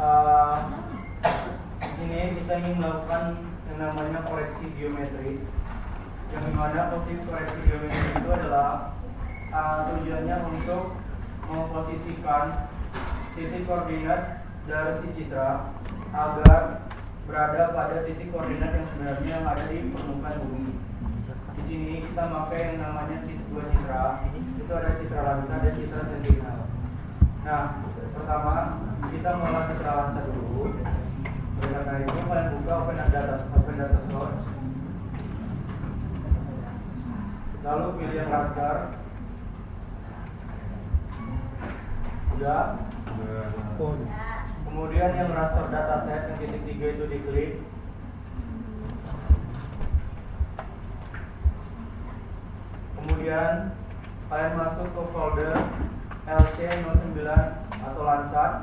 uh, di sini kita ingin melakukan yang namanya koreksi geometri, yang dimana posisi koreksi geometri itu adalah tujuannya untuk memposisikan titik koordinat dari si citra agar berada pada titik koordinat yang sebenarnya ada di permukaan bumi. Di sini kita pakai yang namanya dua citra, itu ada citra lansa dan citra sentinel. Nah, pertama kita mengolah citra lansa dulu. Oleh karena itu kalian buka open data source, lalu pilih yang raster. Sudah. Kemudian yang raster dataset yang titik 3 itu diklik. Kemudian kalian masuk ke folder LC09 atau Landsat.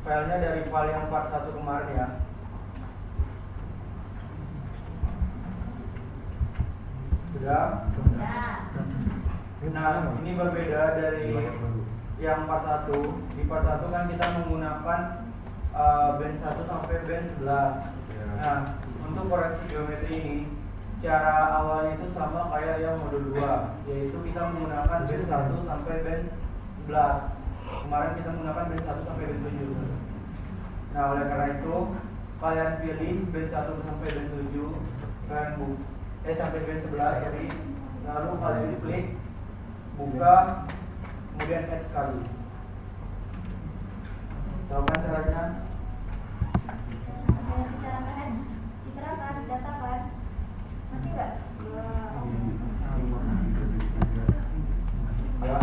Filenya dari file yang 41 kemarin ya. Sudah? Nah, ini berbeda dari yang part 1. Di part 1 kan kita menggunakan band 1 sampai band 11. Nah, untuk koreksi geometri ini cara awalnya itu sama kayak yang modul 2, yaitu kita menggunakan band 1 sampai band 11. Kemarin kita menggunakan band 1 sampai band 7. Nah, oleh karena itu kalian pilih band 1 sampai band 7 sampai band 11 jadi lalu kalian klik buka, kemudian add sekali. Tahu kan caranya? Saya bicarakan citra kan, data kan, masih nggak? Ya.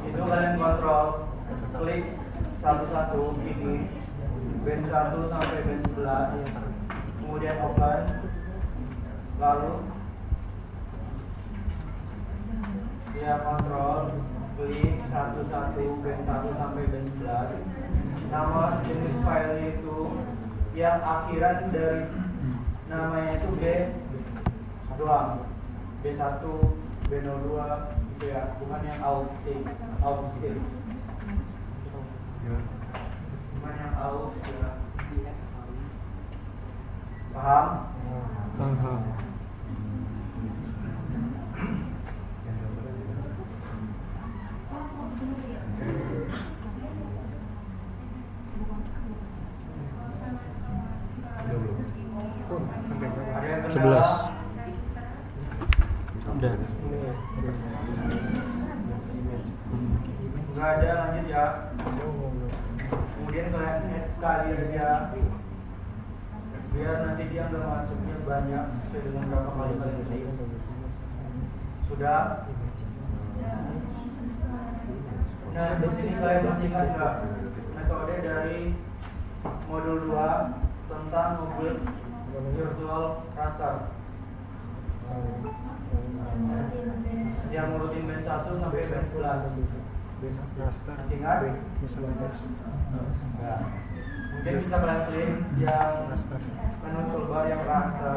Itu kalian kontrol, klik satu-satu ini band 1 sampai band 11, kemudian open, lalu ya kontrol, klik satu-satu band 1 sampai band 11. Nama jenis file itu yang akhiran dari namanya itu B doang, B1, B02 gitu ya, bukan yang out state, bukan yang out ya. Paham? Paham. Ada yang kendala? 11. Udah. Enggak ada, lanjut ya. Kemudian kalian add sekali aja, biar nanti dia nggak masuknya banyak sesuai dengan berapa kali kalian klik. Sudah? Nah, di sini kalian masih ingat nggak metode dari modul 2 tentang mobil virtual raster yang ngurutin band 1 sampai band 11. Masih ingat? Ya. Mungkin bisa kalian klik yang menu toolbar yang raster,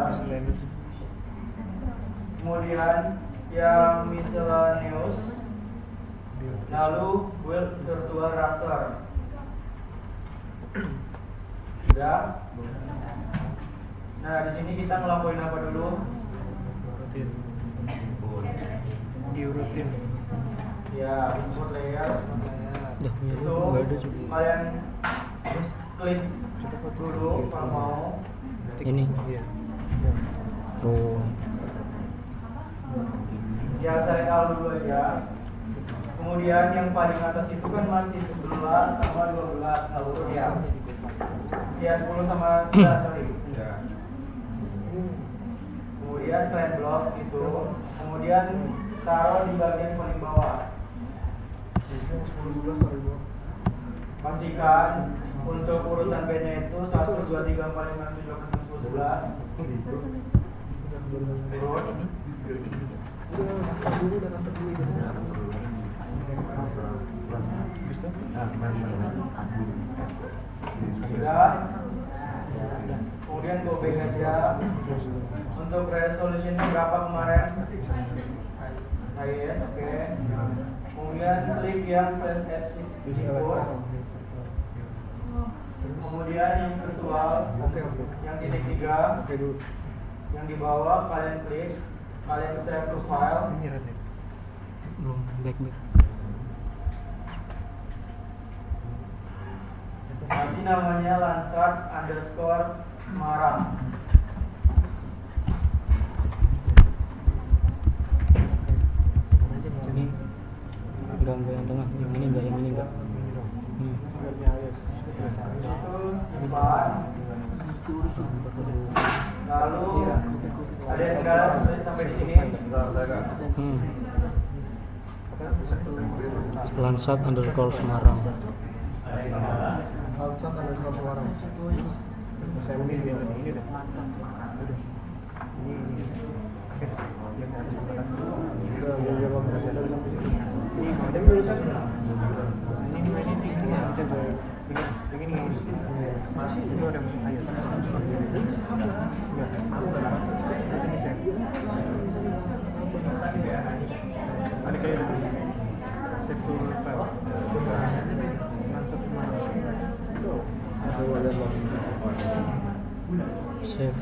kemudian yang miscellaneous, lalu build virtual raster. Sudah? Nah, di sini kita ngelakuin apa dulu? Diurutin. Ya, import layers. Itu Nggak ada juga. kalian klik dulu kalau mau. Ini. Oh. Ya, select all dulu aja. Kemudian yang paling atas itu kan masih 11 sama 12 nggak urut ya. Ya, 10 sama 11 sorry. Kemudian kalian blok itu, kemudian taruh di bagian paling bawah. Pastikan untuk urutan bandnya itu 1, 2, 3, 4, 5, 6, 7, 8, 9, 10, 11. Urut. Sudah. Kemudian go back aja. Untuk resolusinya berapa kemarin? Yes, oke. Kemudian klik yang flash add input. Kemudian yang virtual, yang titik 3, yang di bawah kalian klik, kalian save to file. Belum back. Kasih namanya Lansat_Semarang. Ini enggak yang tengah, yang ini enggak. Itu simpan. Lalu ada yang kendala sampai di sini. Lansat_Semarang. Saya ini dah. Save.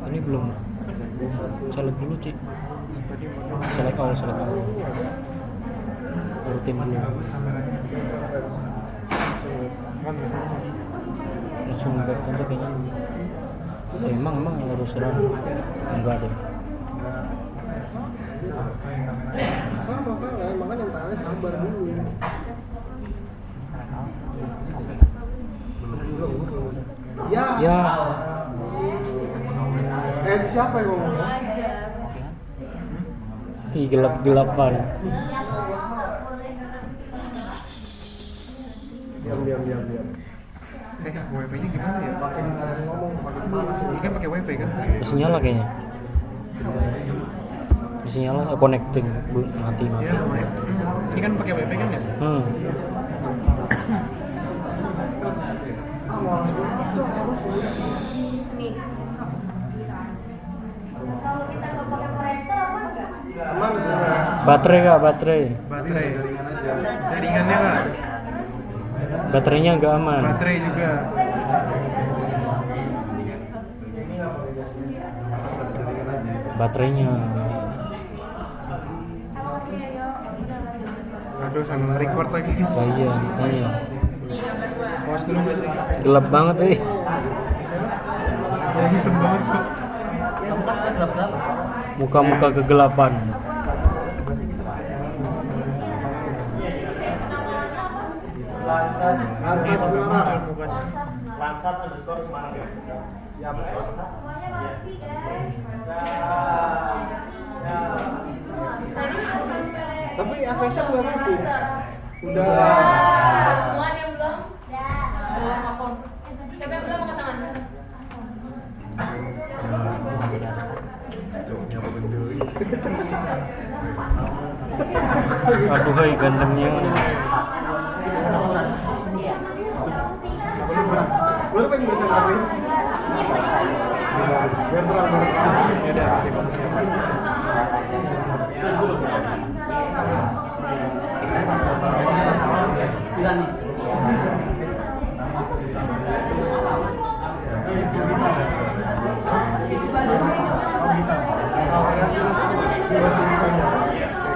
Ini belum. Select dulu, Cik. Select all. Urutin dulu. Langsung back aja kayaknya. Emang harus run. Enggak deh. Makanya tanya sabar dulu. Ya. Itu siapa yang ngomong? Ih, gelap-gelapan. Diam. Wifi-nya gimana ya? Makin ngomong makin panas. Ini kan pakai wifi kan? Masih nyala kayaknya. Masih nyala, connecting, mati. Iya, ini kan pakai wifi kan ya? Kalau kita nggak pakai proyektor apa enggak? Aman sebenarnya. Baterai kak, baterai. Baterai. Jaringan aja. Jaringannya nggak? Baterainya nggak aman. Baterai juga. Baterainya. Aduh, sambil record lagi. Lah iya, makanya. Pause dulu nggak sih? Gelap banget Ya hitam banget tuh. Muka-muka kegelapan. Lansat Semarang. Lansat_Semarang. Ya, Semuanya mati guys. Ya. Tadi udah sampai. tapi AVC udah mati. Udah. Semua yang belum? Belum apa? Siapa yang belum angkat tangan? Aduh, hai gantengnya. Baru pengen bisa ngapain? Biar terang banget. Ya udah, mati manusia.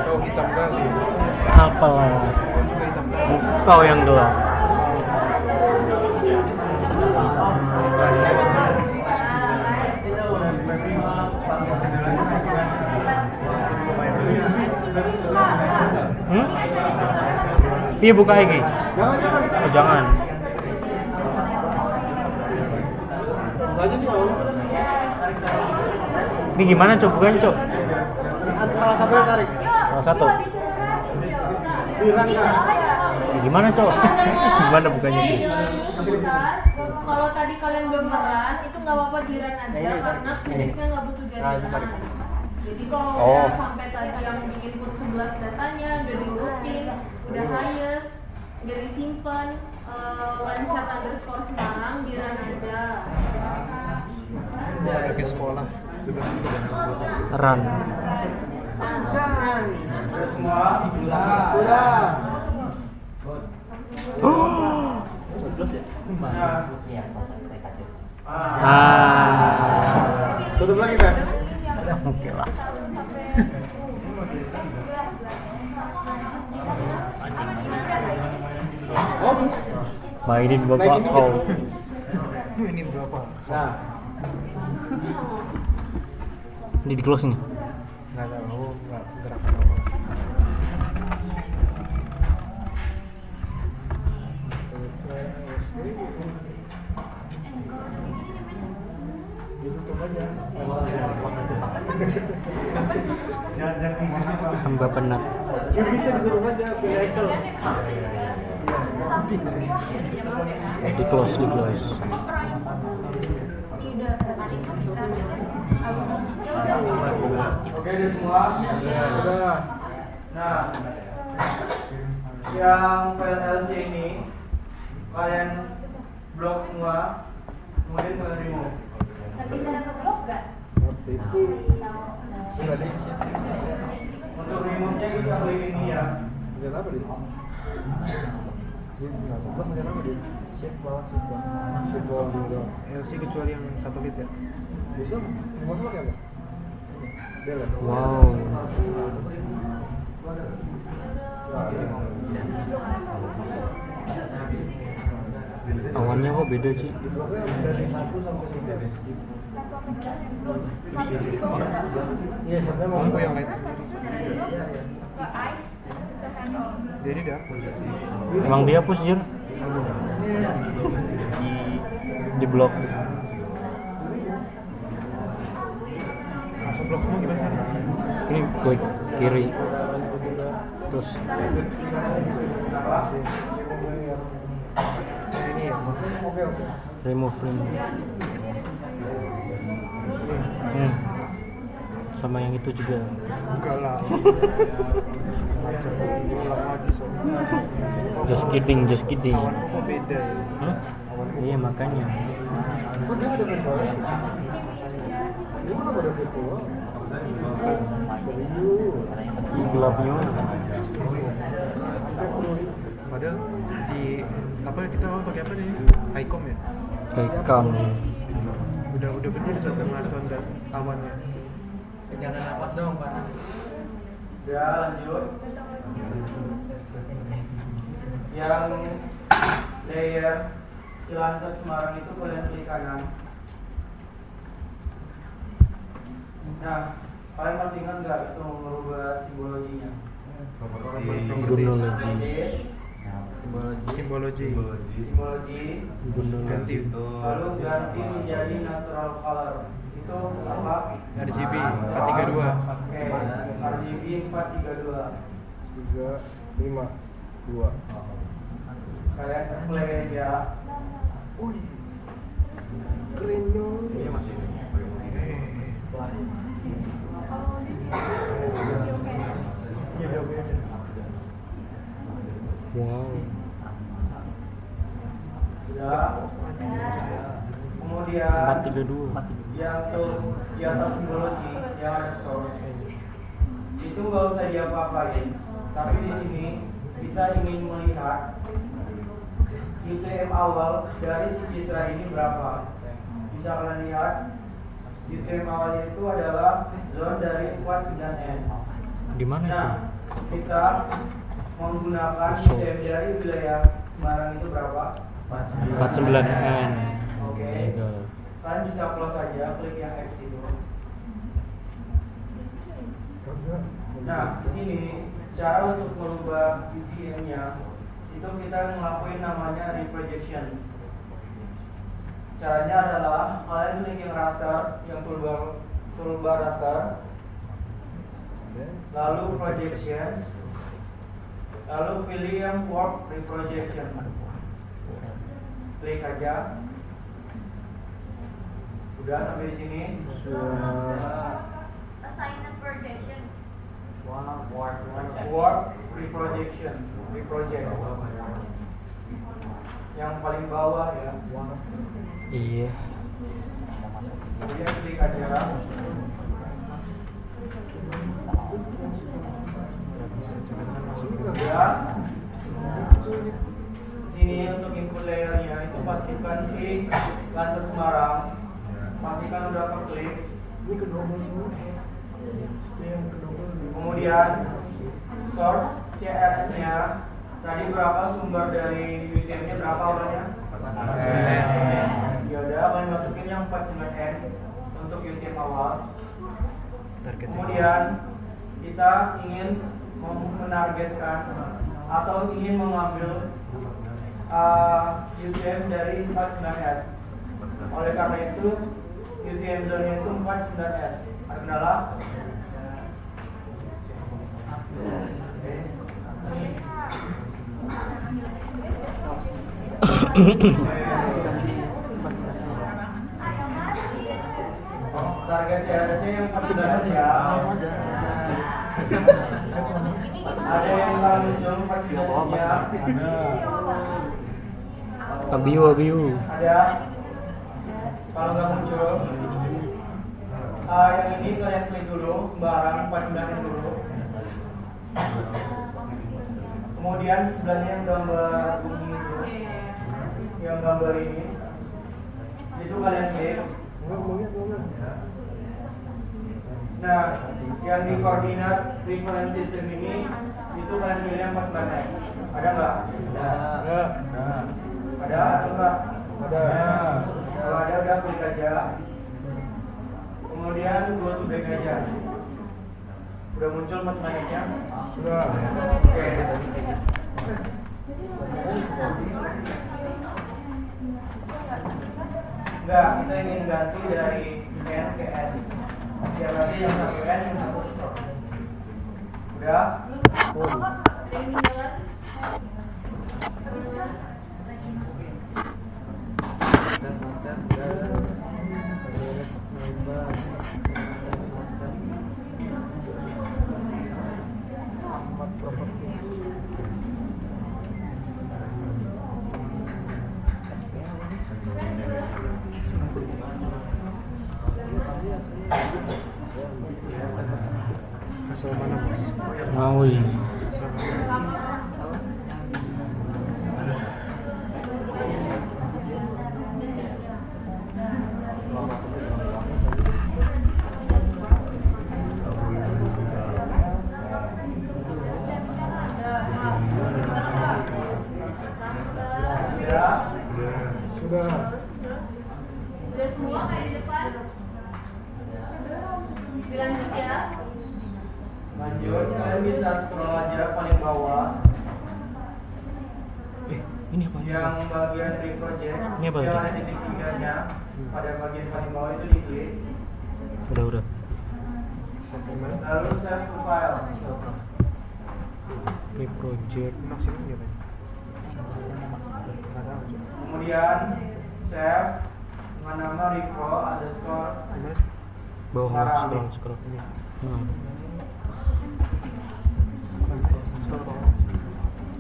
Kau hitam kali. Apalah. Kau yang gelap. Iya buka lagi. Jangan. Oh, jangan. Aja sih mau. Ini gimana cok bukanya cok? Salah satu yang tarik. Salah satu. Bilang kan. Ini gimana cok? Gimana bukanya sih? Kalau tadi kalian gemeran, itu nggak apa-apa diran aja karena finishnya nggak butuh jaringan. Jadi kalau udah sampai tadi yang di input 11 datanya udah diurutin, udah highest, udah disimpan, Lansat_Semarang diran aja. Pakai sekolah. Run. Sudah semua? Sudah. Tutup lagi kan? Oke lah. Oh. Mainin bapak kau. Ini berapa? Nah. Ini di close nih. Nggak tahu, nggak gerakan apa. Hamba penat. Bisa ditutup aja pilih Excel. Di close, di close. Oke, udah semua? Sudah. Nah, yang PLC ini kalian blok semua, kemudian kalian remove. Tapi cara ngeblok nggak? Untuk remove-nya bisa klik ini ya. Lihat apa dia? Lihat apa dia? Shift bawah. Shift bawah dulu. LC kecuali yang 1 bit ya. Bisa? Mau pakai apa? Del. Wow. Awannya kok beda sih? Dari 1 sampai 3. Iya, saya mau Aku yang lain sendiri. Jadi dihapus. Emang dihapus Jir? Di blok. Masuk blok semua gimana sih? Ini klik kiri. Terus Ini ya. remove. Sama yang itu juga. Enggak lah. Ulang lagi soalnya. Just kidding. Awanku kok beda ya. Hah? Iya makanya. Kok dia ada virtual? Ini kenapa ada virtual? Ih, gelapnya. Padahal di apa kita awal pakai apa nih? Icom ya. Rekam. Udah bener sama tanda awannya. Jangan napas dong, panas. Ya, lanjut. Yang layer Cilandak Semarang itu kalian klik kanan. Nah, kalian masih ingat nggak itu merubah simbologinya? Gunologi. Simbologi. Gunologi. Lalu ganti menjadi natural color. Itu apa? RGB 432. Oke, RGB 432. 3, 5, 2. Kalian play aja. Keren dong. Wow. Sudah. Kemudian 432. yang tuh di atas simbologi yang ada source itu nggak usah diapa-apain, tapi di sini kita ingin melihat UTM awal dari si citra ini berapa. Bisa kalian lihat UTM awalnya itu adalah zone dari 49N. Di mana itu? Nah, kita menggunakan Source. UTM dari wilayah Semarang itu berapa? 49N. Oke. Kalian bisa close aja, klik yang X itu. Nah, di sini cara untuk merubah UTM-nya itu kita ngelakuin namanya reprojection. Caranya adalah kalian klik yang raster, yang toolbar raster, lalu projections, lalu pilih yang warp reprojection. Klik aja. Udah sampai di sini. Assign a projection. Warp reprojection, reproject. Yang paling bawah ya. Iya. Kemudian klik aja. Lansa Semarang, pastikan udah keklik. Ini ke double semua. Ini yang ke double. Kemudian source CRS-nya tadi berapa, sumber dari UTM-nya berapa awalnya? Ya udah, kalian masukin yang 49N untuk UTM awal. Kemudian kita ingin menargetkan atau ingin mengambil UTM dari 49S. Oleh karena itu UTM zone itu 49S. Ada kendala? Target CRS-nya yang 49S ya. Ada yang kalau muncul 49S-nya? Abiu. Ada? Kalau nggak muncul, yang ini kalian klik dulu, sembarang 49 dulu. Kemudian sebelahnya yang gambar bunyi itu, yang gambar ini, itu kalian klik. Nah, yang di koordinat reference system ini, itu kalian pilih yang 49S. Ada nggak? Ada. Ada atau enggak? Ada. Kalau ada udah klik aja. Kemudian go to back aja. Udah muncul 49S-nya? Sudah. Oke. Enggak, kita ingin ganti dari N ke S. Biar nanti yang satu N yang satu stop. Udah? Ada yang tinggalan? Asal mana bos? Ngawi. Sudah. Udah semua kayak di depan? Dilanjut ya. Lanjut, kalian bisa scroll aja paling bawah. Ini apa? Yang bagian free project, Ini apa yang tadi? ada titik tiganya pada bagian paling bawah itu diklik. Udah. Lalu save to file. Free project. Maksimal gimana? Kemudian save dengan nama repro underscore Gimana sih? Bawah scroll.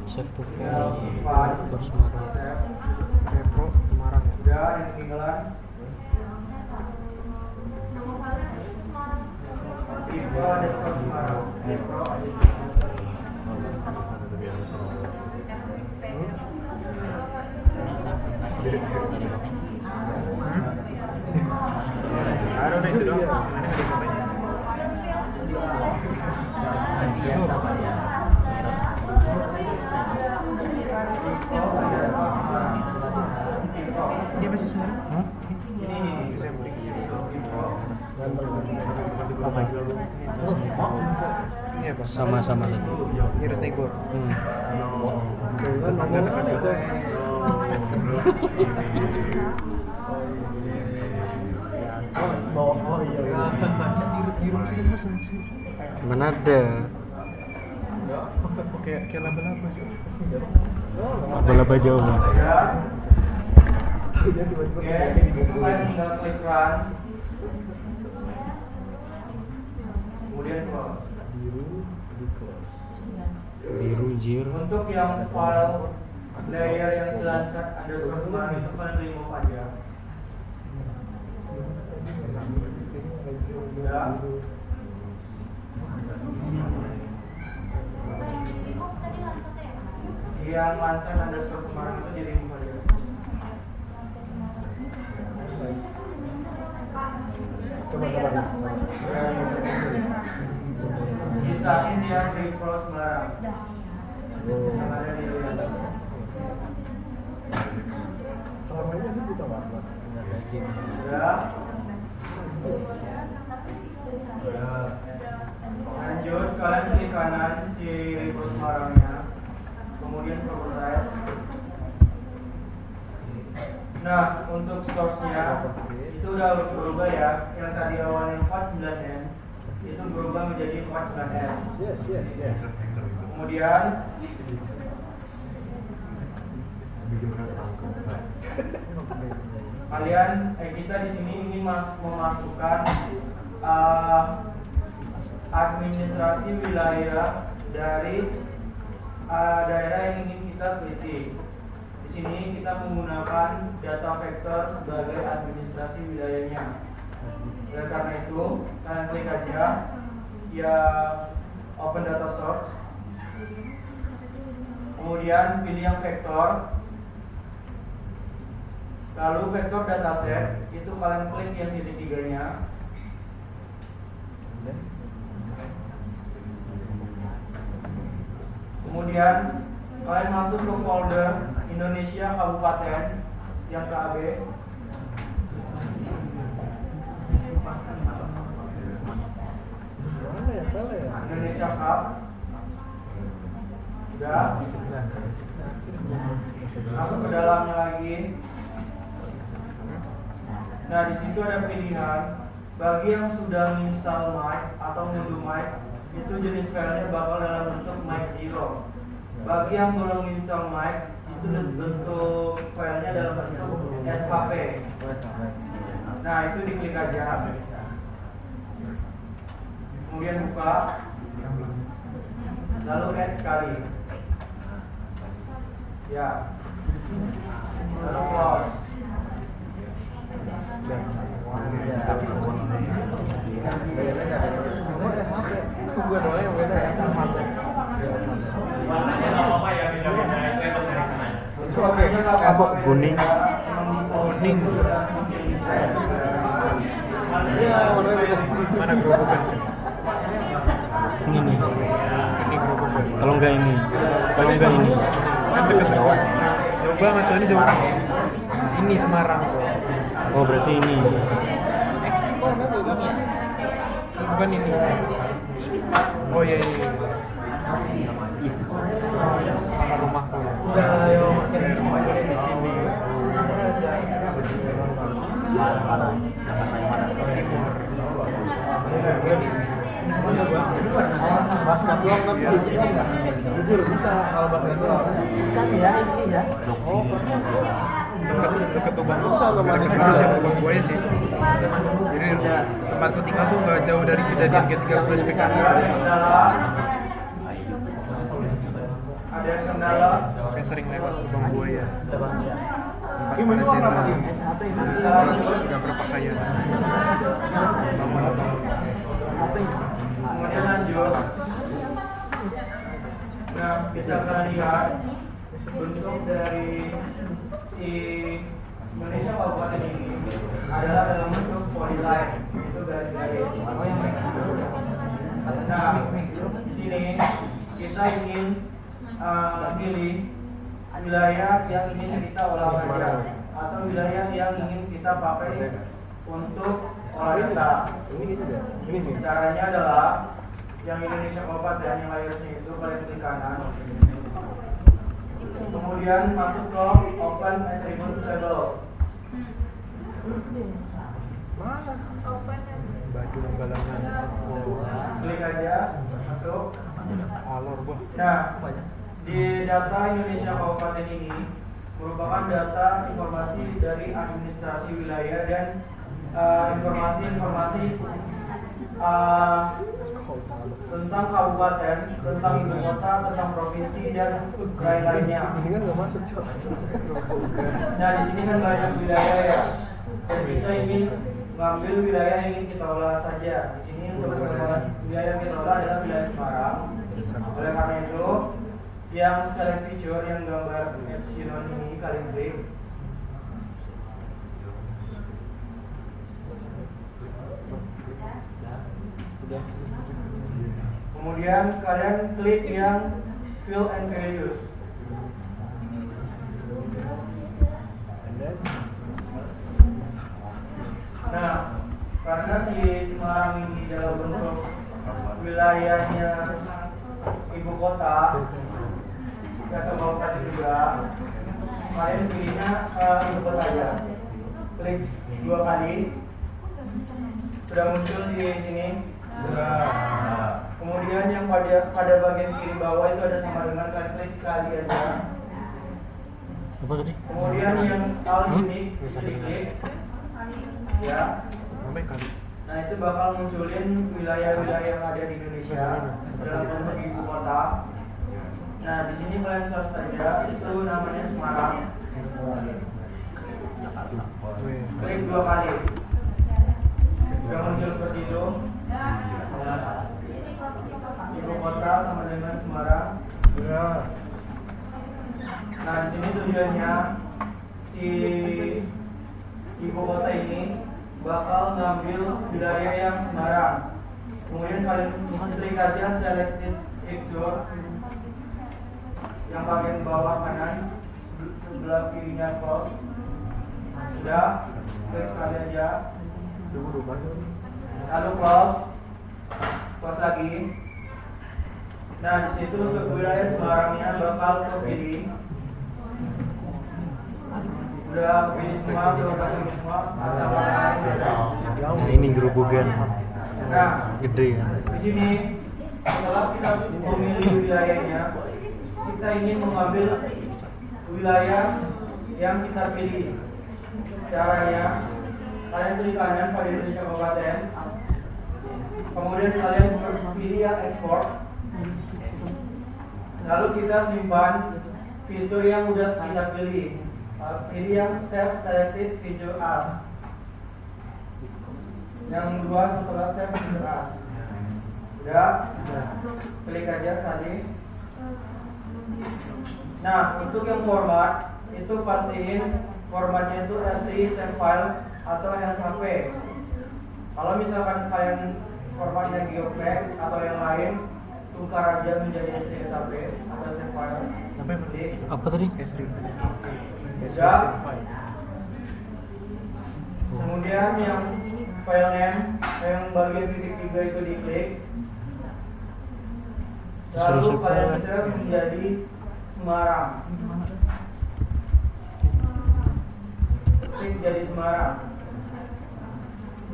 Save to file. Terus marah. save. Repro Semarang ya? Udah, yang ketinggalan Nama filenya Semarang. repro underscore Semarang. Repro underscore Ada udah itu doang. Ada yang ngapain? Dia masih Semarang? Hah? ini Bisa yang penting. Apa? Iya bos. Sama-sama lagi. Ini harus nego. Tetangga tetangga. Oh iya. Mana ada? Kayak laba-laba sih. Laba-laba jauh. udah. Oke, kalian tinggal klik run. Kemudian close. Biru jir. Untuk yang file layer yang selancar underscore Semarang itu kalian remove aja. Udah. Yang lancar underscore Semarang itu di remove aja. Sisanya dia triple Semarang yang ada di Selama ini dia buta warna. Udah. Lanjut, kalian klik kanan si triple Semarangnya, kemudian properties. Nah, untuk source-nya itu udah berubah ya. Yang tadi awalnya 49N itu berubah menjadi 49S. Yes. Kemudian kita di sini ingin memasukkan administrasi wilayah dari daerah yang ingin kita teliti. Di sini kita menggunakan data vektor sebagai administrasi wilayahnya. Oleh karena itu, kalian klik aja ya open data source. Kemudian pilih yang vektor. Lalu vektor dataset itu kalian klik yang titik tiganya. Kemudian kalian masuk ke folder Indonesia Kabupaten yang KB. Mana ya, Pel ya? Indonesia Cup. Udah. Masuk ke dalamnya lagi. Nah, di situ ada pilihan. Bagi yang sudah menginstal mic atau ngunduh mic, itu jenis filenya bakal dalam bentuk mic 0. Bagi yang belum menginstal mic, itu bentuk filenya dalam bentuk SHP. Nah, itu diklik aja. Kemudian buka. Lalu add sekali. Ya. Lalu close. Tunggu doang yang beda ya. Warnanya nggak apa-apa ya, beda-beda. Itu dari sana. Itu apa? Kok kuning? Kuning. Iya, warnanya beda. Mana gerobokan? Ini nih. Ini gerobokan. Kalau enggak ini. Kan dekat jauh. Jauh banget, soalnya jauh. Ini Semarang tuh. Oh, berarti ini. Bukan ini. Oh iya. Sama rumahku ya. Udah, ayo makin Di sini. Basket doang tapi bisa nggak? Jujur bisa kalau basket doang. kan ya ini ya. Dekat lubang lubang buaya sih. Jadi tempatku tinggal tuh nggak jauh dari kejadian G30 PKI. Ada yang kendala. Kayak sering lewat lubang buaya. Gimana Tempat warna para apa ini? jenderal nggak berpakaian. Lama-lama. Kemudian lanjut. Nah, bisa kalian lihat bentuk dari si Indonesia Kabupaten ini adalah dalam bentuk polyline, itu garis-garis. Nah, di sini kita ingin pilih wilayah yang ingin kita olah saja atau wilayah yang ingin kita pakai untuk olah data. Ini nih. Caranya adalah yang Indonesia Kabupaten yang layarnya itu kalian klik kanan. Kemudian masuk ke Open Attribute Table. Mana? Baju galangan. Klik aja, masuk. Alor gua. Nah, di data Indonesia Kabupaten ini merupakan data informasi dari administrasi wilayah dan informasi-informasi tentang kabupaten, tentang ibu kota, tentang provinsi dan lain-lainnya. Ini kan nggak masuk cok. Nah, di sini kan banyak wilayah ya. Dan kita ingin mengambil wilayah yang ingin kita olah saja. Di sini untuk wilayah yang kita olah adalah wilayah Semarang. Oleh karena itu, yang select feature yang gambar epsilon ini kalian klik. Kemudian kalian klik yang fill and values. Nah, karena si Semarang ini dalam bentuk wilayahnya ibu kota atau kabupaten juga, kalian pilihnya ibu kota aja. Klik 2 kali, sudah muncul di sini. Kemudian yang pada bagian kiri bawah itu ada sama dengan, kalian klik sekali aja. Apa tadi? Kemudian yang all unique diklik, ya. Nah itu bakal munculin wilayah-wilayah yang ada di Indonesia dalam bentuk ibu kota. Nah di sini kalian search saja, itu namanya Semarang. Klik 2 kali, sudah muncul seperti itu. Ibu kota sama dengan Semarang. Nah di sini tujuannya si ibu kota ini bakal ngambil wilayah yang Semarang. Kemudian kalian klik aja selected picture yang bagian bawah kanan sebelah kirinya close. Sudah, klik sekali aja. Lalu close lagi. Nah di situ untuk wilayah Semarangnya bakal kepilih. Udah pilih semua, pilih semua. Nah, ini gerobogan Nah, gede ya. di sini setelah kita memilih wilayahnya, kita ingin mengambil wilayah yang kita pilih. Caranya, kalian klik kanan pada Indonesia Kabupaten, kemudian kalian pilih yang ekspor. Lalu kita simpan fitur yang udah kita pilih. Pilih yang save selected feature as. Yang kedua setelah save feature as. Udah, klik aja sekali. Nah untuk yang format itu pastiin formatnya itu S3 save file atau SHP. Kalau misalkan kalian formatnya geopack atau yang lain, tukar aja menjadi SHP atau save file. Apa tadi? Ya. Kemudian yang file name yang bagian titik 3 itu diklik. Lalu kalian save menjadi Semarang. Klik jadi Semarang.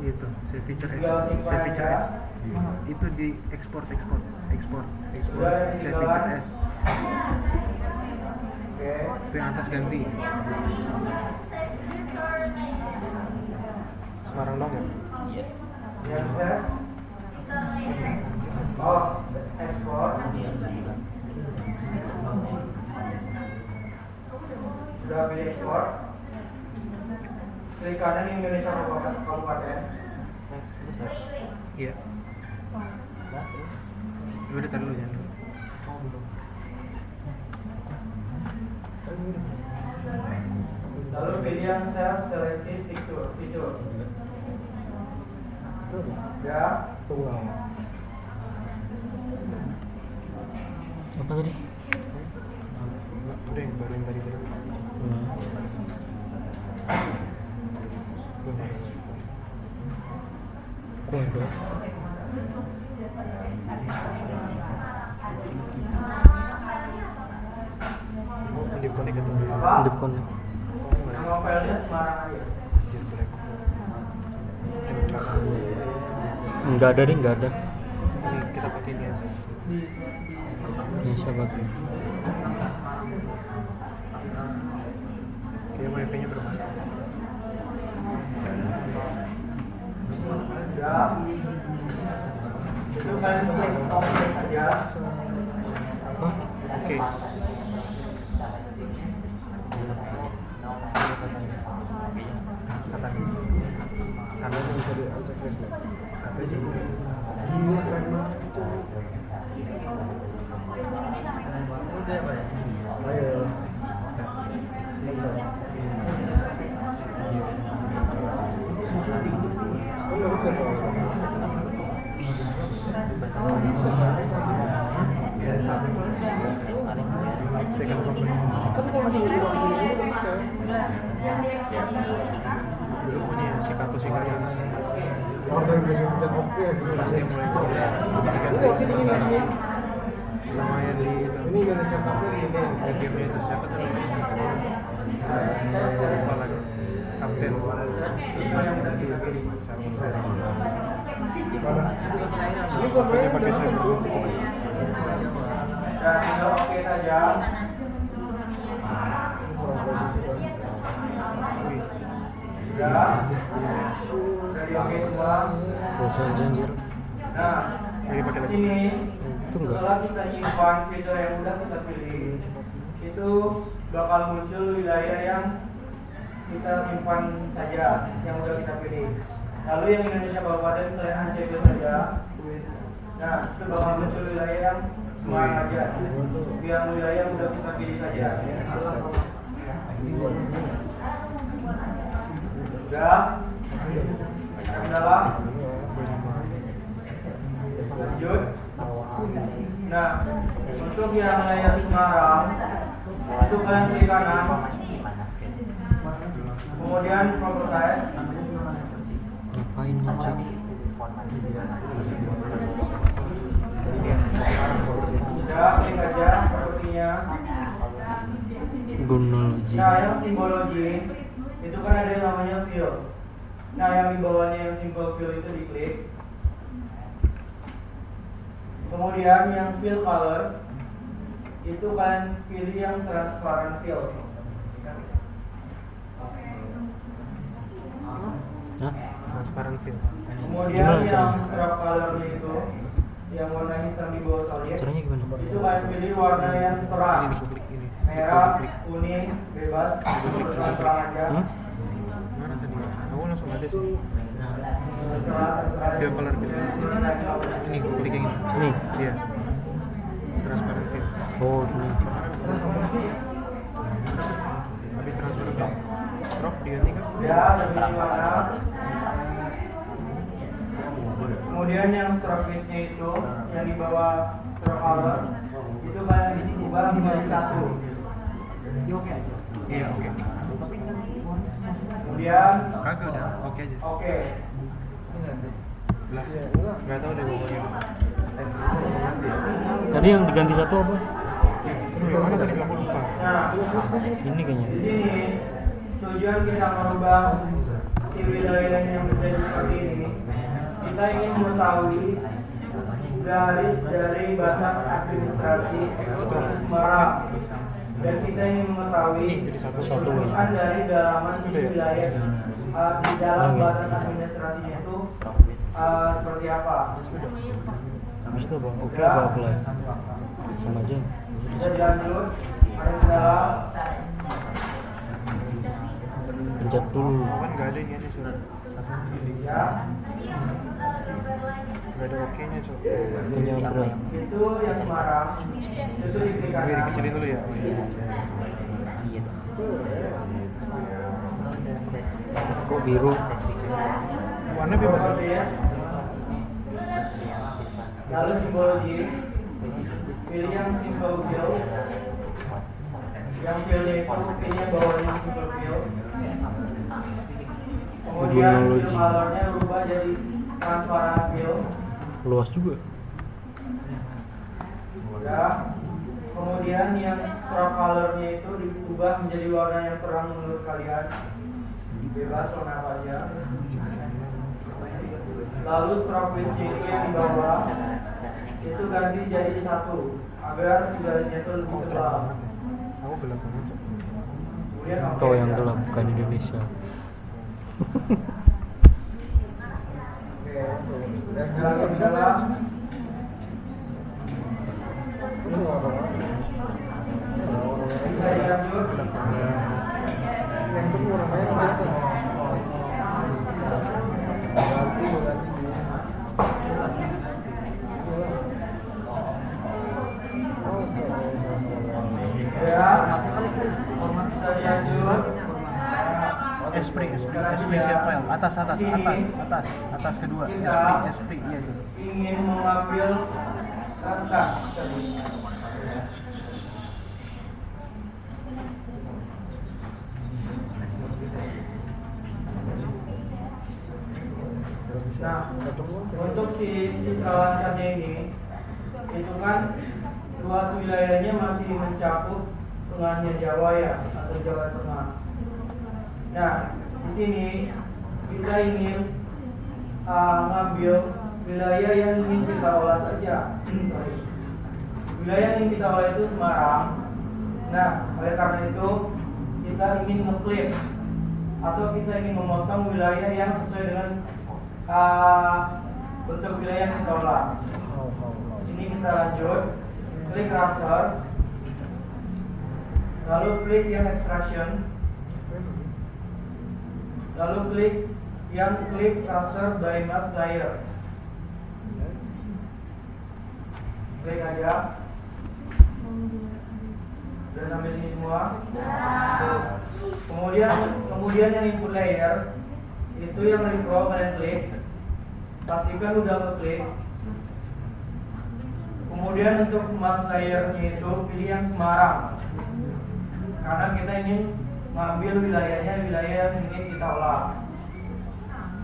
Itu, saya feature S. Tinggal simpan Saya feature aja. S. Itu di ekspor, Udah, saya tinggal. feature S. Oke. Itu yang atas ganti. Semarang dong ya? Yang save. Oh, ekspor. Sudah pilih ekspor. Klik kanan Indonesia Kabupaten. Iya. Udah taruh dulu jangan. Lalu pilih yang save selected picture. Ya. Apa tadi? Udah yang baru yang tadi. Kode. Di connect dulu. Apa? Depon. Nama filenya Semarang aja. Enggak ada deh, enggak ada. Ini kita pakai ini aja. Ya siapa tuh? Kayak wifi-nya bermasalah. Ya. Itu kalian klik tombol aja. Oke. Kanan bisa diajak list. Ada sih. Iya, keren banget. Ayo. Oh, nggak bisa. Tekan apa? Kan kalau di luar negeri itu bisa. Udah, yang diekspor di Dulu punya si Kato si Kaya. Order bisa pencet oke. Pasti mulai kuliah. Ini oke ini. Lumayan di itu. Ini Indonesia Cafe ini. Game itu siapa tuh namanya? Lupa lagi. Kapten. Ini kok Ini pakai sabun. Dan sudah oke saja. Sudah. Dari oke semua. Bosan anjir. Nah, Ini pakai di lagi. sini Itu enggak. setelah kita nyimpan fitur yang udah kita pilih, itu bakal muncul wilayah yang kita simpan saja yang udah kita pilih. Lalu yang Indonesia Kabupaten kalian uncapin saja. Nah, itu bakal muncul wilayah yang Semarang aja. Yang wilayah yang udah kita pilih saja. Sudah. Yang dalam. Lanjut. Nah, untuk yang layar Semarang itu kalian klik kanan, kemudian properties, Ngapain ngecek? sudah klik aja propertinya. Gonology. Nah, yang simbologi itu kan ada yang namanya fill. Nah, yang di bawahnya yang simple fill itu diklik. Kemudian yang fill color itu kalian pilih yang transparent fill. Hah? Transparent film. Kemudian Gimana yang caranya? stroke colornya itu yang warna hitam di bawah solid Caranya gimana? itu kalian pilih warna yang terang, Ini diklik ini. merah, kuning, bebas, terang aja. Mana tadi? Aku langsung ada sih. Terserah. Film color film. Ini klik yang ini. Ini. Iya. Transparent film. Oh, ini. Habis transparent film. Stroke diganti kan? Ya, lebih warna. Kemudian yang stroke width-nya itu yang di bawah stroke color itu kalian ubah menjadi satu. Iya, oke. Kemudian Kagak udah, oke aja. oke. Lah, nggak tahu deh pokoknya. Tadi yang diganti satu apa? Aduh, yang mana tadi aku lupa. Nah, Ini kayaknya. di sini tujuan kita merubah si wilayah yang menjadi seperti ini. Kita ingin mengetahui garis dari batas administrasi ekonomi Semarang, dan kita ingin mengetahui Jadi satu. peruntukan dari dalaman si wilayah di dalam batas administrasinya itu seperti apa. Habis itu apa? Oke apa apply? Sama aja. Bisa dilanjut, ada kendala. Pencet dulu. Kan nggak ada ini aja surat. Ya, Nggak ada oke-nya cok. Tanya berapa? itu yang Semarang. Itu diklik Oke, kanan. dikecilin dulu ya. Oh, iya. Kok biru? Warna bebas ya? Properties. Lalu simbologi, pilih yang simple fill. Yang fillnya itu pilih yang bawahnya yang simple fill. Kemudian fill Gonology. colornya berubah jadi transparent fill. Luas juga. Ya. Kemudian yang stroke colornya itu diubah menjadi warna yang terang menurut kalian. Bebas warna apa aja. Lalu stroke width-nya itu yang di bawah itu ganti jadi satu agar si garisnya itu lebih tebal. Aku gelap banget cok. Kemudian oke. Kau yang gelap bukan Indonesia. Oke. Dan jalan gelap. Bisa dilanjut. Yang itu warnanya apa? Ya. Bisa dilanjut. Esprit save file. Atas kedua. Esprit, iya itu. Ingin mengambil rentang. Nah, untuk si lancarnya ini, itu kan luas wilayahnya masih mencakup tengahnya Jawa ya, atau Jawa Tengah. Nah, di sini kita ingin ngambil wilayah yang ingin kita olah saja. Wilayah yang ingin kita olah itu Semarang. Nah, oleh karena itu kita ingin nge-clip atau kita ingin memotong wilayah yang sesuai dengan bentuk wilayah yang kita olah. Di sini kita lanjut, klik raster, lalu klik yang extraction, lalu klik yang klik raster by mask layer. Klik aja. Sudah sampai sini semua. Kemudian yang input layer itu yang repro kalian klik. Pastikan udah ngeklik. Kemudian untuk mask layernya itu pilih yang Semarang. Karena kita ingin mengambil wilayahnya wilayah yang ingin kita olah.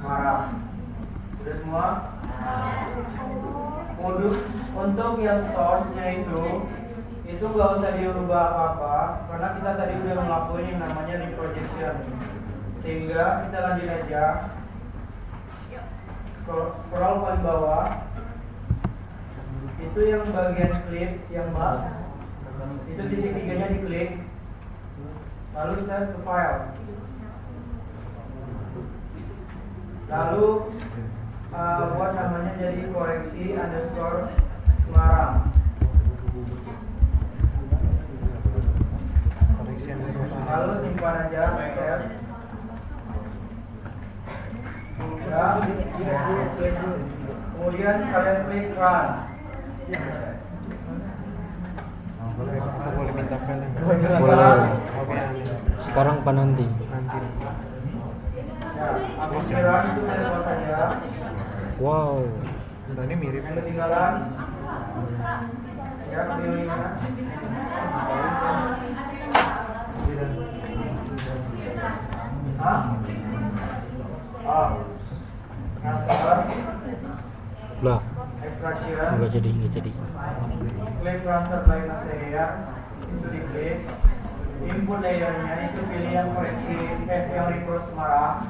Semarang. Sudah semua? Untuk yang source-nya itu nggak usah diubah apa-apa karena kita tadi udah ngelakuin yang namanya reprojection. Sehingga kita lanjut aja, scroll paling bawah, itu yang bagian clip yang mask, itu titik tiganya diklik, lalu save to file, lalu buat namanya jadi koreksi underscore Semarang. Lalu simpan aja, save. Kemudian kalian klik run. Boleh minta file. Boleh. Sekarang apa nanti? Ya, habis run itu kalian close saja. Wow. Nah, ini mirip. Yang ketinggalan. Ya, pilih mana? Lah, Extraction. nggak jadi. Klik raster by mask layer, itu diklik. Input layernya itu pilih yang koreksi, yang repro Semarang.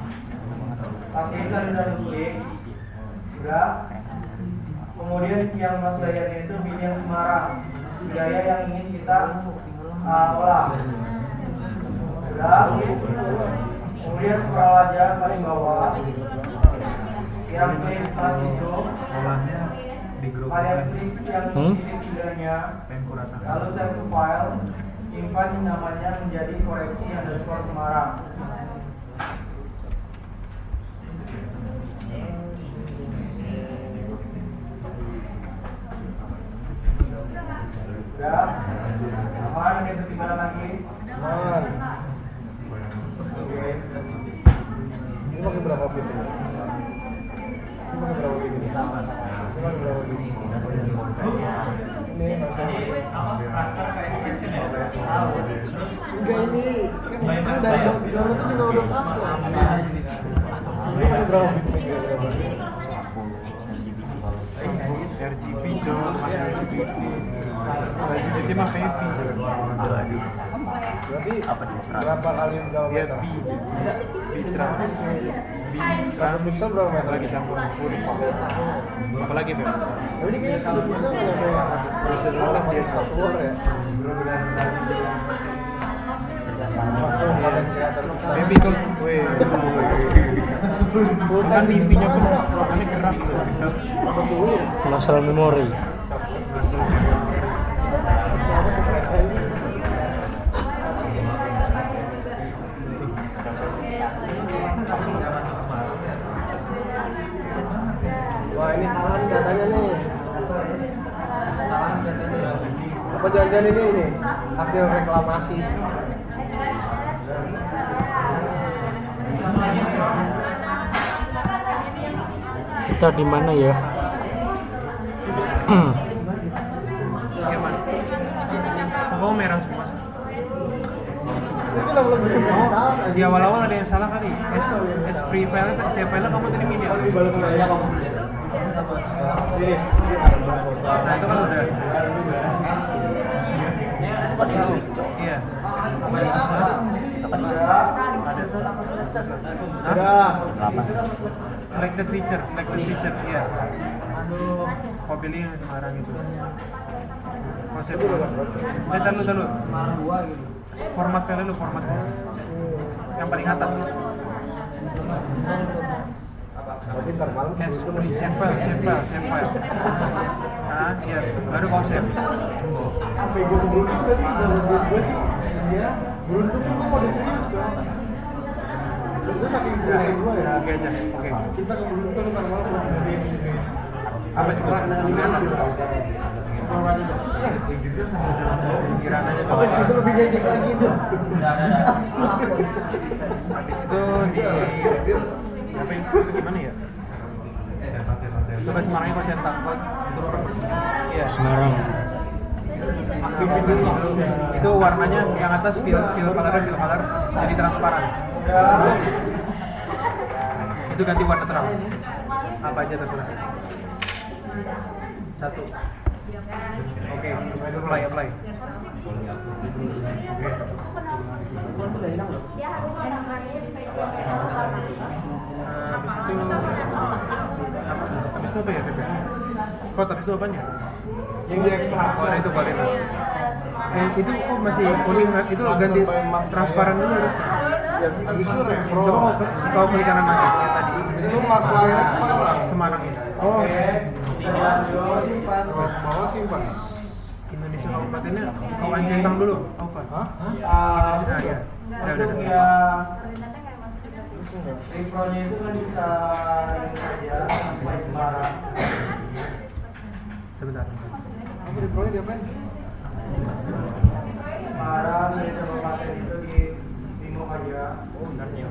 Pastikan udah diklik. Udah. Kemudian yang mask layernya itu pilih yang Semarang, wilayah yang ingin kita olah. Udah. Kemudian scroll aja paling bawah. Yang klik plus itu, Di grup kalian klik yang titik tiganya, lalu save to file, simpan namanya menjadi koreksi underscore Semarang. Udah, aman, ada ketinggalan lagi. Aman. Oke. Ini pakai berapa feet ini? Ini pakai berapa feet ini? Ini pakai berapa feet? Ini enggak ini kan dari download itu juga udah upload. Ini pakai berapa feet ini? RGB Jos, LGBT LGBT mah happy. Berarti berapa kali download? Dia Bitra Pixel berapa meter? lagi campur full. Apalagi Feb? Tapi ini kayaknya 1 pixel nggak nyampe dia software ya. Baby tuh, weh. Bukan mimpinya pun ini gerak. Muscle memory. Wah ini salah nih datanya nih. Apa jangan-jangan ini hasil reklamasi? Kita di mana ya? Gimana? Oh merah semua. Itu lagu-lagu yang Di awal-awal ada yang salah kali. S3 file, save file kamu tadi mini ya? di balik layar. Ini. Nah itu kan udah. Iya. Sudah. Selected feature, iya. Kau pilih yang Semarang itu. Konsep dulu. Tahu. Format file dulu, formatnya. Yang paling atas. Pintar malam. Save file. Nah, iya. Baru kau save. Sampai gue beruntung tadi, gue sih. Iya. Beruntung tuh gue mode serius coy. Itu saking seriusnya gue ya. Oke aja. Oke. Kita keberuntungan ntar malam serius. Apa itu? Kiraan aja. Habis itu lebih ngejek lagi tuh. Habis itu di apa itu gimana ya? Coba Semarangnya kau cetak kok. Iya. Semarang. Aktifin dulu. Itu warnanya yang atas fill color jadi transparan. Itu ganti warna terang. Apa aja terserah. 1. Oke, apply. Habis itu apa ya, Pepe? Habis itu apanya? Yang di ekstrak. Oh, itu Barina. Itu kok masih kuning, itu ganti transparan dulu harus. Ya, habis itu repro. Coba kau klik kanan lagi yang tadi. Itu masalahnya Semarang ini. Oh, bawah simpan. Indonesia kabupatennya kau centang dulu, Alvan. Hah? Indonesia, iya. Untuk Udah. yang repro-nya itu kan bisa ini saja sampai Semarang. Sebentar. Apa di proyek diapain? Semarang Indonesia Kabupaten itu di Timur aja. Oh, benarnya.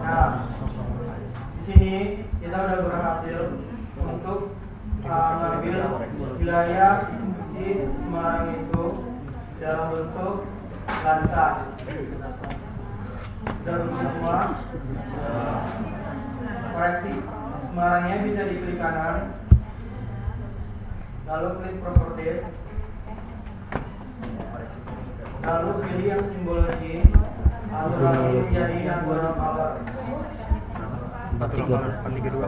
Nah, di sini kita udah berhasil untuk mengambil wilayah si Semarang itu dalam bentuk lansa. Dan semua koreksi Semarangnya bisa diklik kanan, lalu klik properties, lalu pilih yang simbol G, lalu menjadi natural color. 432.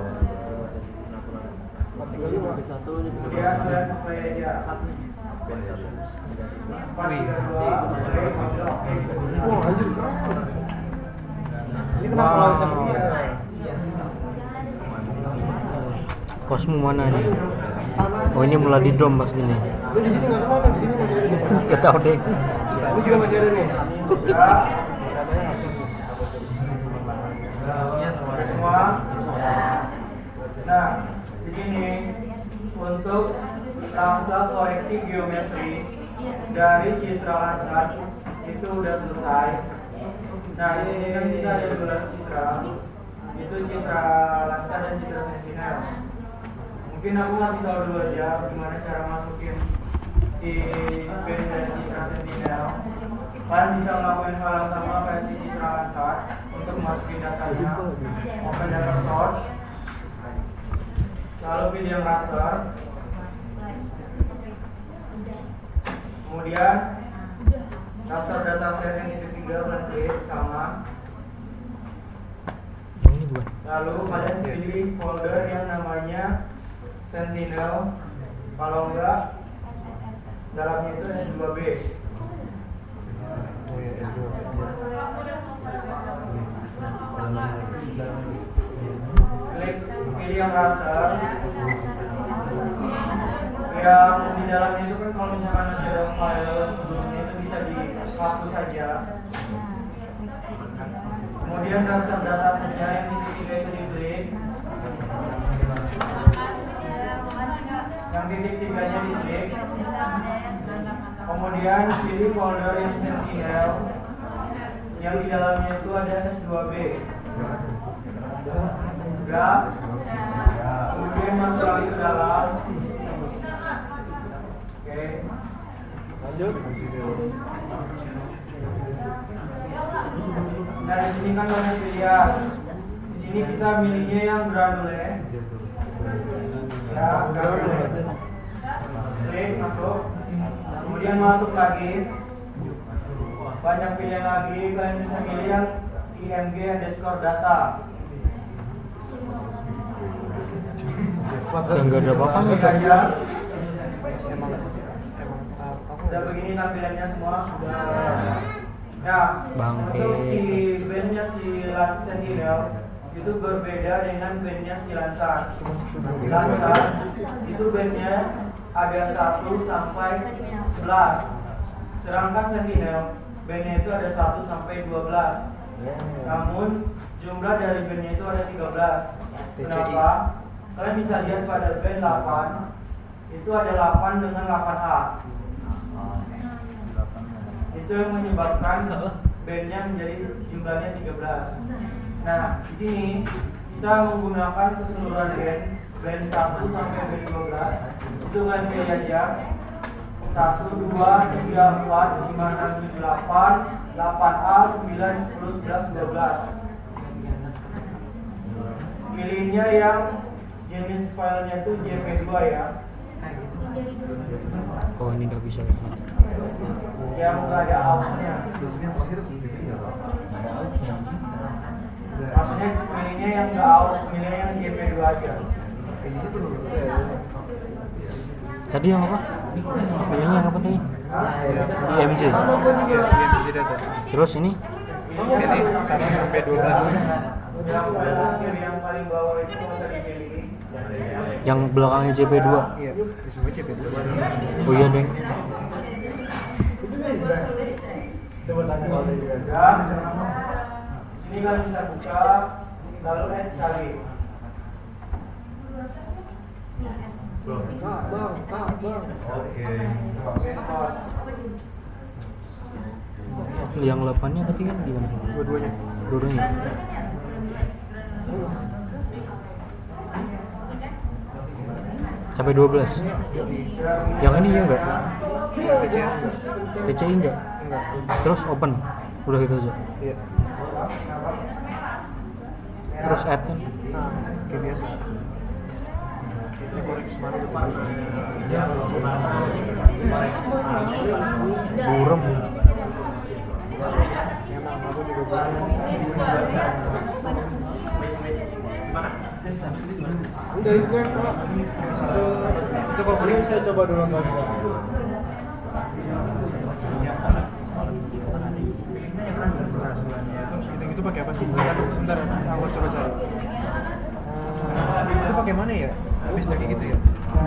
Kemudian kalian play aja. 432. Oh, anjir. Ini kenapa kita begini? Kosmu mana nih? Oh ini mulai di drum pasti nih. Lu di sini nggak kemana? Di sini masih ada nih. Gak tau deh. Lu juga masih ada nih. Semua. Nah, di sini untuk rangka koreksi geometri dari Citra Landsat itu udah selesai. Nah, di sini kan kita ada dua citra, itu Citra Landsat dan Citra Sentinel. Mungkin aku kasih tahu dulu aja gimana cara masukin si band dan Citra Sentinel. Kalian bisa ngelakuin hal yang sama kayak si Citra Landsat untuk masukin datanya, open data source, lalu pilih yang raster, kemudian raster dataset yang itu 3 dan klik sama, Yang ini bukan. lalu kalian pilih folder yang namanya Sentinel, kalau enggak dalamnya itu S2B. Oh ya, S2. Klik pilih yang raster. Yang di dalamnya itu kan kalau misalkan masih ada file sebelumnya itu bisa dihapus saja. Kemudian raster datasetnya yang di sisi itu diklik. Yang titik 3-nya diklik. Kemudian pilih folder yang Sentinel yang di dalamnya itu ada S2B. Enggak. Kemudian masuk lagi ke dalam. Nah di sini kan banyak pilihan. Di sini kita milihnya yang granule. Ya, granule. Klik masuk. Kemudian masuk lagi. Banyak pilihan lagi. Kalian bisa milih yang img_data. Yang nggak ada apa-apanya tuh. Aja. Udah begini tampilannya semua. Nah, Bangke. untuk si bandnya si Sentinel itu berbeda dengan bandnya si Lansan. Lansan itu bandnya ada 1 sampai 11. Sedangkan Sentinel bandnya itu ada 1 sampai 12. Namun jumlah dari bandnya itu ada 13. Kenapa? Kalian bisa lihat pada band 8 itu ada 8 dengan 8A. Itu yang menyebabkan bandnya menjadi jumlahnya 13. Nah, di sini kita menggunakan keseluruhan band 1 sampai band 12. Itu kan pilih aja 1, 2, 3, 4, 5, 6, 7, 8, 8A, 9, 10, 11, 12. Pilihnya yang jenis filenya itu JP2 ya. Oh ini nggak bisa. Yang nggak ada AUX-nya. Maksudnya pilihnya yang nggak AUX, pilihnya yang JP2 aja. Tadi yang apa? Pilihnya yang apa tadi? IMG. IMG data. Terus ini? Ini 1 sampai 12. Yang paling bawah itu bisa dipilih. Yang belakangnya JP2. Iya, di semua CP2. Oh iya deng. Ya, sini kalian bisa buka, lalu add sekali. Oke, pos. Yang 8-nya tapi kan gimana? Dua-duanya. Dua-duanya. Sampai 12. Yang ini ya enggak? TCA enggak? TCI enggak? Enggak. Terus open. Udah gitu aja. Iya. Terus add kan? Nah, kayak biasa. Ini koreksi mana tuh? Burem. Emang aku juga bukan. Dari gue Pak. Itu kalau Ini saya coba dulu tadi. Itu pakai apa sih? Sebentar, aku coba cari. Itu pakai mana ya? Habis kayak gitu ya?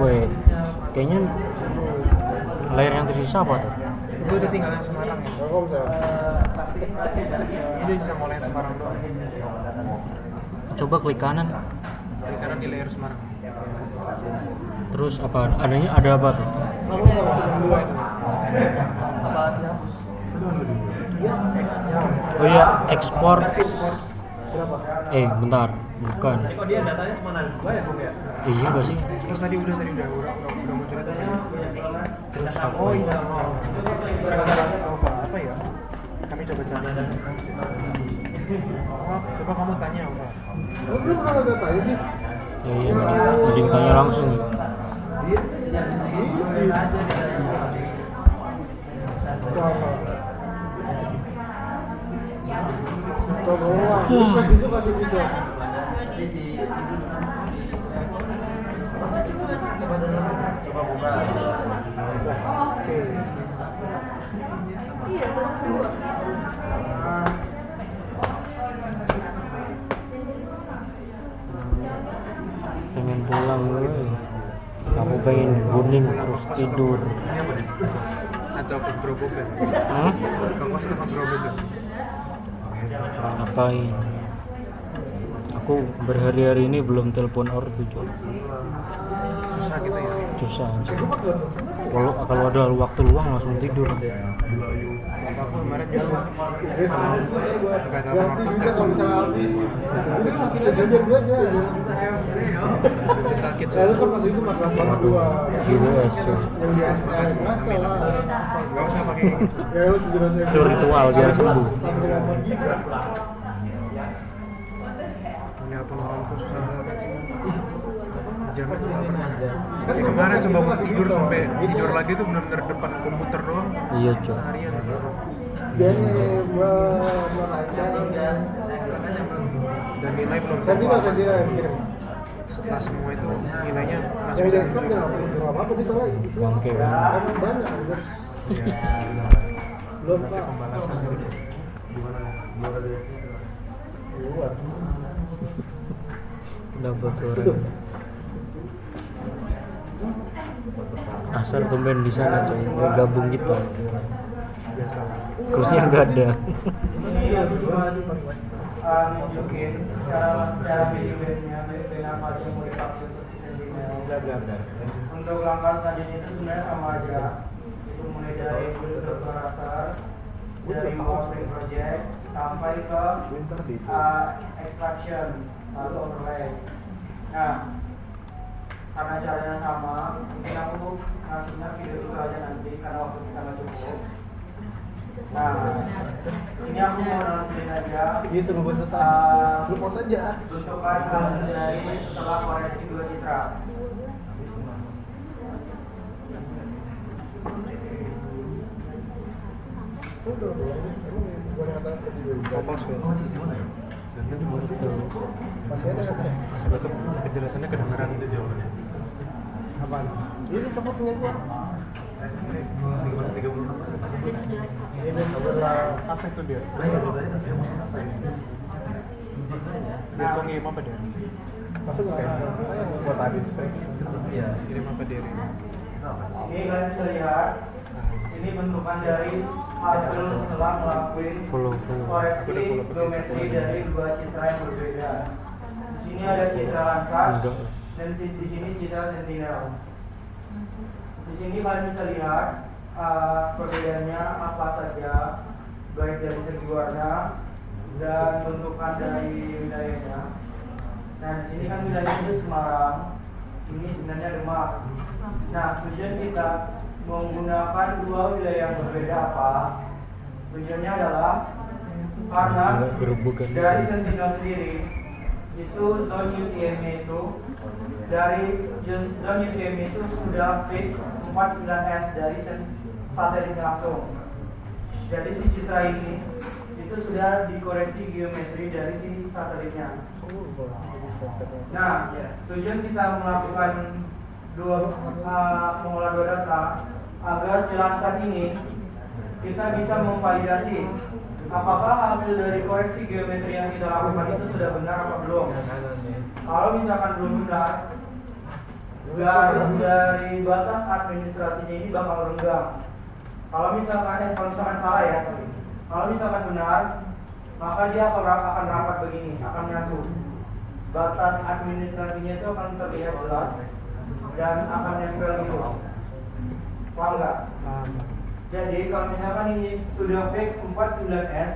Boy, kayaknya layar yang tersisa apa tuh? Itu udah tinggal yang Semarang ya? Telkomsel. Ini bisa ngolahin Semarang doang. Coba klik kanan. Di kanan di layar Semarang. Terus apa? Adanya ada apa tuh? Kamu sama cuma dua itu. Oh iya, ekspor. Berapa? Bentar, bukan. Kok dia datanya kemana? Gua ya, Bung ya? Iya nggak sih? Terus tadi udah muncul itu. Terus apa? Oh iya. Apa ya? Kami coba cari. Oh, coba kamu tanya apa? Lu belum pernah data ini? Ya iya, mending tanya langsung ya. Coba doang. Lu kasih itu kasih bisa. Coba buka. Oke. Pengen pulang gue. Aku pengen kuning terus tidur. Atau ke gerobak ya? Ke kos atau ke gerobak ya? Ngapain? Aku berhari-hari ini belum telepon ortu coy. Susah gitu ya? Susah aja. Kalau ada waktu luang langsung tidur. Aku kemarin juga Guys, gue Agak ganti dalam juga tes. kalau misalnya habis. Ini sakit aja biar gue aja. sakit Saya kan pas itu makan banget gua. Gila sih. Yang di SPM ngaca lah. Gak usah pakai Ya lu sejelas Itu ritual biar sembuh. Sampai 8 giga. menelpon orang tuh susah banget sih. Jam itu ya kemarin coba mau tidur sampai tidur lagi tuh benar-benar depan komputer doang Iya cok. seharian. Dan gua naikkan Dan nilai belum Sentinel keluar. kirim. Setelah semua itu nilainya masih Yang bisa di exam muncul. nggak apa-apa dia soalnya isinya Bangke. emang banyak gitu. Belum Nanti Pak. pembalasan gitu. Keluar. Dapat orang. Asal tumben di sana coy, mau gabung gitu. Biasa. Kursinya nggak ada. Ini yang kedua nunjukin cara manajemennya apa aja yang mau dipakai untuk si Sentinel. Untuk langkah selanjutnya itu sebenarnya sama aja. Itu mulai dari bentuk raster, dari modeling project sampai ke extraction lalu overlay. Nah, karena caranya sama, mungkin aku ngasihnya video itu aja nanti karena waktu kita nggak cukup. Nah, ini aku mau nampilin aja Gitu nunggu selesai. Lu pause aja. bentukan hasil dari setelah koreksi dua citra. Udah, emang gua kata tadi dulu. Fokus gue. Masih ada katanya. Sebetulnya penjelasannya kedengeran itu jawabannya. Apaan? Ini copot punya gua. Ini adalah Apa itu dia? Dia kok ngirim apa dia? masuk ke cancel. Saya yang buat tadi. Kirim apa dia? Ini kalian bisa lihat, ini bentukan dari hasil setelah melakukan Follow. koreksi geometri dari dua citra yang berbeda. Di sini ada citra Landsat Enggak. dan di sini citra Sentinel. Di sini kalian bisa lihat perbedaannya apa saja, baik dari segi warna dan bentukan dari wilayahnya. Nah, di sini kan wilayahnya itu Semarang, ini sebenarnya Demak. Nah, tujuan kita menggunakan dua wilayah yang berbeda apa? Tujuannya adalah karena Gerobokan. dari Sentinel sendiri itu zone UTM itu dari zone UTM itu sudah fix 49S dari satelitnya langsung. Jadi si citra ini itu sudah dikoreksi geometri dari si satelitnya. Nah, tujuan kita melakukan mengolah dua data agar si Landsat ini kita bisa memvalidasi apakah hasil dari koreksi geometri yang kita lakukan itu sudah benar atau belum. Kalau misalkan belum benar, garis dari batas administrasinya ini bakal renggang. Kalau misalkan salah ya, kalau misalkan benar, maka dia akan rapat begini, akan nyatu. Batas administrasinya itu akan terlihat jelas dan akan nempel gitu. Paham nggak? Jadi kalau misalkan ini sudah fix 49S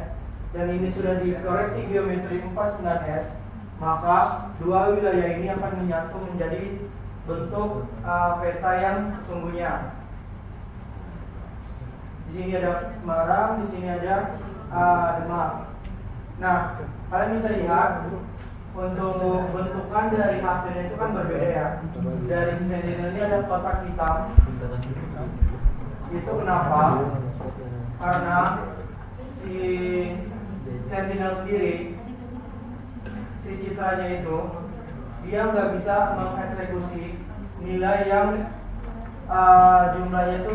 dan ini sudah dikoreksi geometri 49S, maka dua wilayah ini akan menyatu menjadi bentuk peta yang sesungguhnya. Di sini ada Semarang, di sini ada Demak. Nah, kalian bisa lihat untuk bentukan dari hasilnya itu kan berbeda ya. Dari si Sentinel ini ada kotak hitam. Itu kenapa? Karena si Sentinel sendiri, si citranya itu dia nggak bisa mengeksekusi nilai yang jumlahnya itu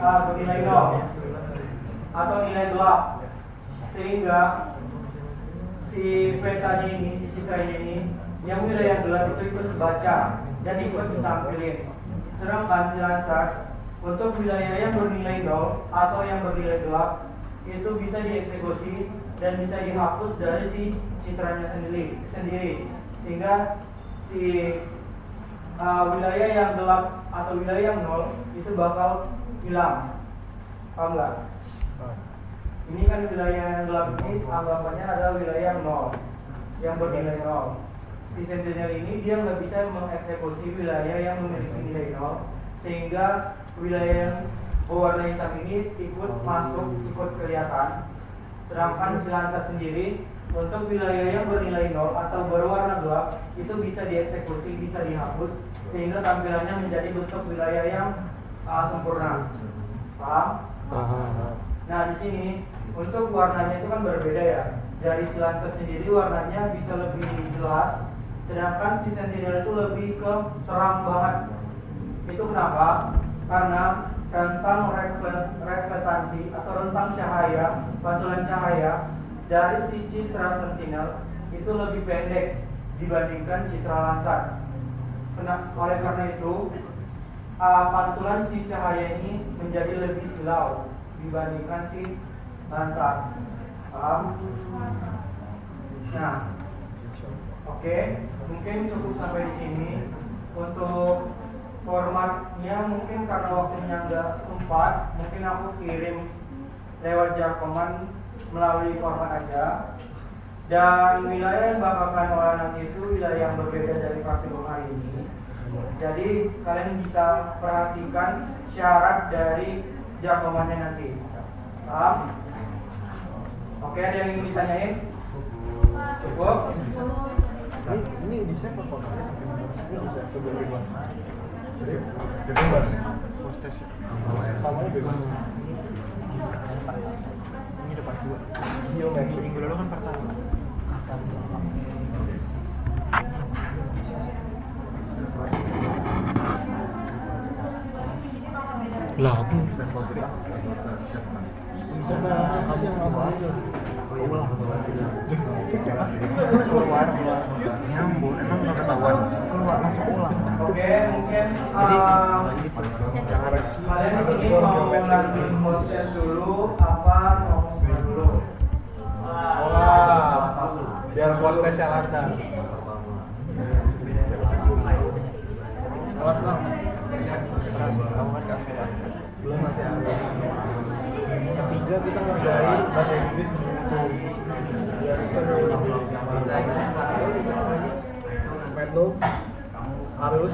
bernilai 0 atau nilai gelap, sehingga si petanya ini, si citranya ini yang wilayah gelap itu ikut baca dan ikut ditampilin. Sedangkan si Landsat untuk wilayah yang bernilai 0 atau yang bernilai gelap itu bisa dieksekusi dan bisa dihapus dari si citranya sendiri, sehingga si wilayah yang gelap atau wilayah yang 0 itu bakal hilang. Paham nggak? Ini kan wilayah yang gelap ini anggapannya adalah wilayah yang nol, yang bernilai nol. Si sentinel ini dia nggak bisa mengeksekusi wilayah yang memiliki nilai nol, sehingga wilayah yang berwarna hitam ini ikut masuk, ikut kelihatan. Sedangkan si Landsat sendiri untuk wilayah yang bernilai nol atau berwarna gelap itu bisa dieksekusi, bisa dihapus, sehingga tampilannya menjadi bentuk wilayah yang sempurna. Paham? Nah di sini untuk warnanya itu kan berbeda ya. Dari si Landsat sendiri warnanya bisa lebih jelas, sedangkan si Sentinel itu lebih ke terang banget. Itu kenapa? Karena rentang reflektasi atau rentang cahaya, pantulan cahaya dari si citra Sentinel itu lebih pendek dibandingkan citra Landsat. Oleh karena itu, pantulan si cahaya ini menjadi lebih silau dibandingkan si Landsat. Paham? Nah, oke, mungkin cukup sampai di sini. Untuk formatnya mungkin karena waktunya nggak sempat, mungkin aku kirim lewat Jarkoman melalui format aja. Dan wilayah yang bakal kalian olah nanti itu wilayah yang berbeda dari praktikum hari ini. Jadi kalian bisa perhatikan syarat dari Jarkomannya nanti. Paham? Oke, ada yang ingin ditanyain? Cukup? Ini di siapa fotonya? Ini bisa sebelum ribuan. Seribuan. Postes ya. Samanya beda. Ini udah part 2. Geometri. Minggu lalu kan part 1. Lah, aku Kamu yang apa aja? Keluar. Nyambung, emang nggak ketahuan. Keluar langsung ulang. Oke, mungkin kalian di sini mau lanjut proses dulu apa mau dulu? Biar bos tesnya lancar. Lewat bang. Kamu kan kasih ya. Belum masih ada. Ketiga kita ngerjain bahasa Inggris biar seru. Sampai tuh harus